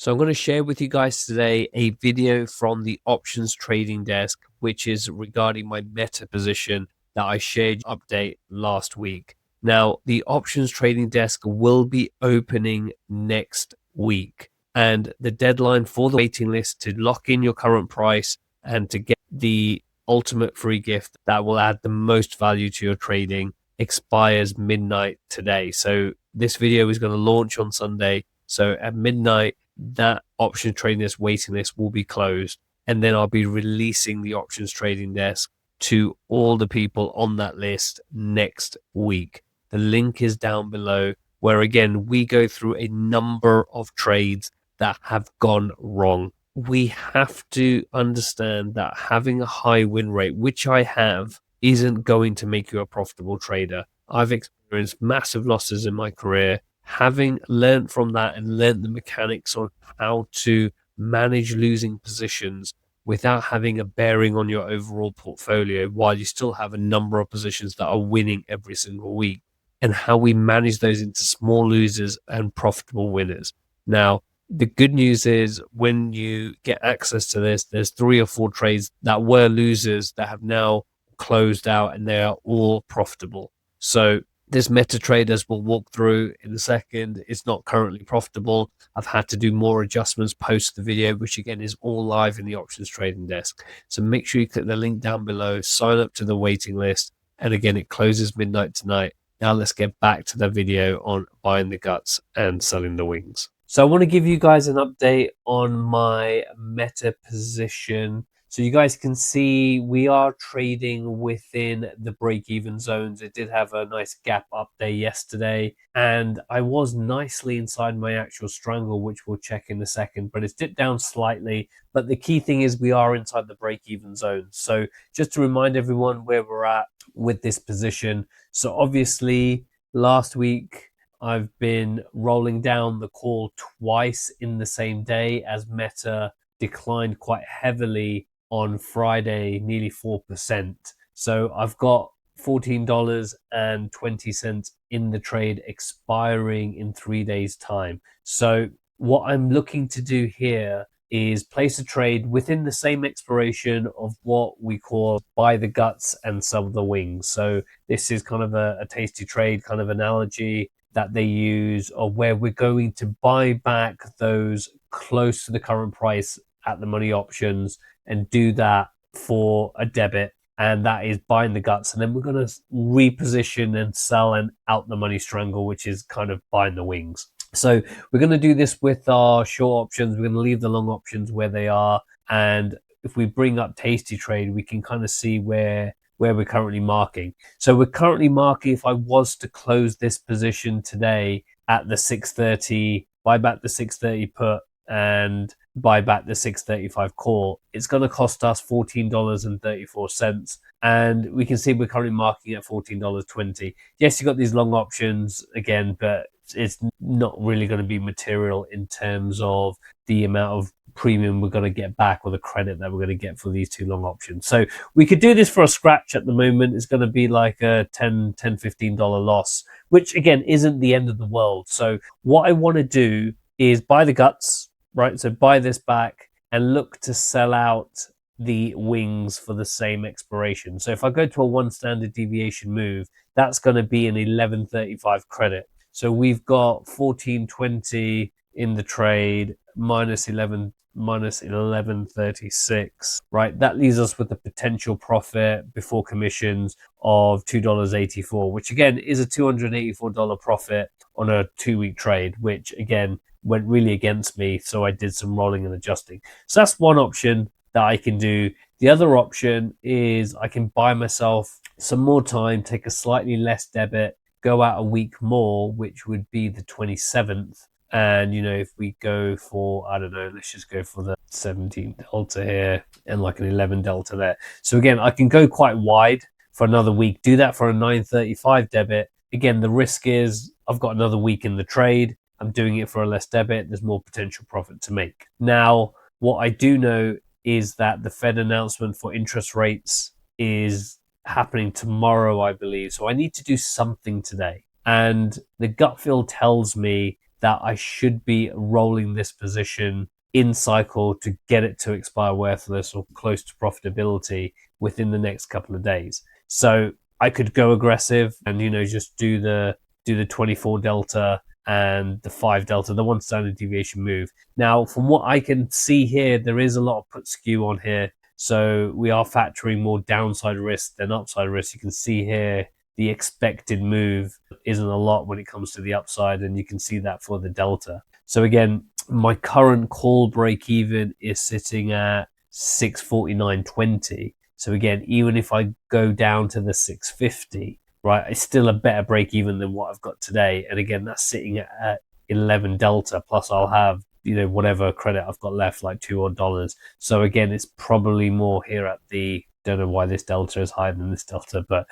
So I'm going to share with you guys today a video from the options trading desk, which is regarding my meta position that I shared update last week. Now, the options trading desk will be opening next week, and the deadline for the waiting list to lock in your current price and to get the ultimate free gift that will add the most value to your trading expires midnight today. So this video is going to launch on Sunday. So at midnight, that option trading desk waiting list will be closed, and then I'll be releasing the options trading desk to all the people on that list next week. The link is down below, where again we go through a number of trades that have gone wrong. We have to understand that having a high win rate, which I have, isn't going to make you a profitable trader. I've experienced massive losses in my career. Having learned from that and learned the mechanics on how to manage losing positions without having a bearing on your overall portfolio, while you still have a number of positions that are winning every single week, and how we manage those into small losers and profitable winners. Now, the good news is when you get access to this, there's 3 or 4 trades that were losers that have now closed out and they are all profitable. So this meta traders will walk through in a second. It's not currently profitable. I've had to do more adjustments post the video, which again is all live in the options trading desk. So make sure you click the link down below, sign up to the waiting list. And again, it closes midnight tonight. Now let's get back to the video on buying the guts and selling the wings. So I want to give you guys an update on my meta position. So you guys can see we are trading within the break-even zones. It did have a nice gap up there yesterday, and I was nicely inside my actual strangle, which we'll check in a second, but it's dipped down slightly. But the key thing is we are inside the break-even zone. So just to remind everyone where we're at with this position. So obviously last week, I've been rolling down the call twice in the same day as Meta declined quite heavily on Friday, nearly 4%. So I've got $14.20 in the trade expiring in 3 days' time. So what I'm looking to do here is place a trade within the same expiration of what we call buy the guts and sell the wings. So this is kind of a tasty trade kind of analogy that they use, or where we're going to buy back those close to the current price at the money options and do that for a debit, and that is buying the guts, and then we're going to reposition and sell and out the money strangle, which is kind of buying the wings. So we're going to do this with our short options. We're going to leave the long options where they are, and if we bring up tasty trade, we can kind of see where we're currently marking. So we're currently marking, if I was to close this position today at the 630, buy back the 630 put and buy back the 635 call, it's going to cost us $14.34. And we can see we're currently marking at $14.20. Yes, you've got these long options again, but it's not really going to be material in terms of the amount of premium we're going to get back, or the credit that we're going to get for these 2 long options. So we could do this for a scratch at the moment. It's going to be like a $15 loss, which again isn't the end of the world. So what I want to do is buy the guts, right? So buy this back and look to sell out the wings for the same expiration. So if I go to a 1 standard deviation move, that's going to be an 1135 credit. So we've got 1420 in the trade minus 1136, right? That leaves us with a potential profit before commissions of $2.84, which again is a $284 profit on a 2-week trade, which again went really against me. So I did some rolling and adjusting. So that's one option that I can do. The other option is I can buy myself some more time, take a slightly less debit, go out a week more, which would be the 27th. And, you know, if we go for, I don't know, let's just go for the 17 delta here and like an 11 delta there. So again, I can go quite wide for another week, do that for a 935 debit. Again, the risk is I've got another week in the trade. I'm doing it for a less debit. There's more potential profit to make. Now, what I do know is that the Fed announcement for interest rates is happening tomorrow, I believe. So I need to do something today. And the gut feel tells me that I should be rolling this position in cycle to get it to expire worthless or close to profitability within the next couple of days. So I could go aggressive and just do the 24 delta and the 5 delta, the one standard deviation move. Now, from what I can see here, there is a lot of put skew on here. So we are factoring more downside risk than upside risk. You can see here the expected move isn't a lot when it comes to the upside, and you can see that for the delta. So again, my current call break even is sitting at 649.20. So again, even if I go down to the 650, right, it's still a better break even than what I've got today. And again, that's sitting at 11 delta, plus I'll have whatever credit I've got left, like $2 odd. So again, it's probably more here at the, don't know why this delta is higher than this delta, but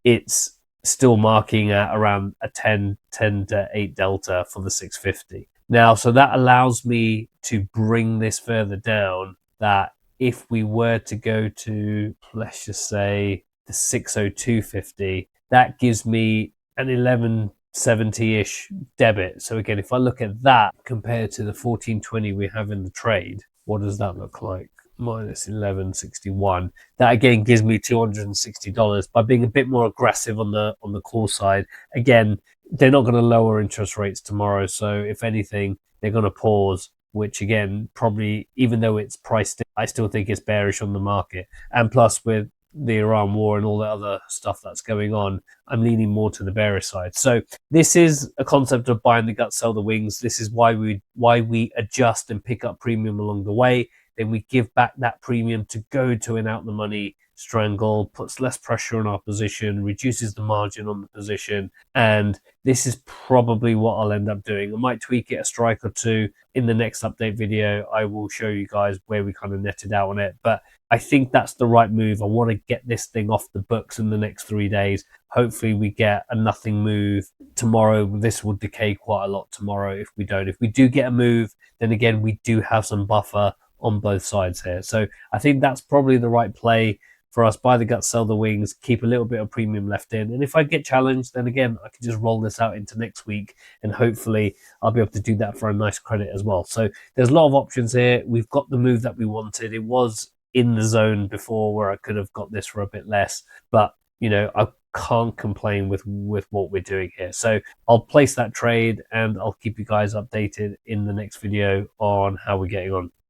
it's still marking at around a 10 to 8 delta for the 650. Now, so that allows me to bring this further down, that if we were to go to, let's just say, the 602.50, that gives me an 1170-ish debit. So again, if I look at that compared to the 1420 we have in the trade, what does that look like? Minus 1161. That again gives me $260 by being a bit more aggressive on the call side. Again, they're not going to lower interest rates tomorrow, so if anything, they're going to pause, which again, probably, even though it's priced in, I still think it's bearish on the market. And plus, with the Iran war and all the other stuff that's going on, I'm leaning more to the bearish side. So this is a concept of buying the gut, sell the wings. This is why we adjust and pick up premium along the way. Then we give back that premium to go to an out the money strangle, puts less pressure on our position, reduces the margin on the position. And this is probably what I'll end up doing. I might tweak it a strike or two. In the next update video, I will show you guys where we kind of netted out on it. But I think that's the right move. I want to get this thing off the books in the next 3 days. Hopefully we get a nothing move tomorrow. This will decay quite a lot tomorrow if we don't. If we do get a move, then again, we do have some buffer on both sides here. So I think that's probably the right play for us. Buy the gut, sell the wings, keep a little bit of premium left in. And if I get challenged, then again, I can just roll this out into next week, and hopefully I'll be able to do that for a nice credit as well. So there's a lot of options here. We've got the move that we wanted. It was in the zone before where I could have got this for a bit less, but I can't complain with what we're doing here. So I'll place that trade and I'll keep you guys updated in the next video on how we're getting on.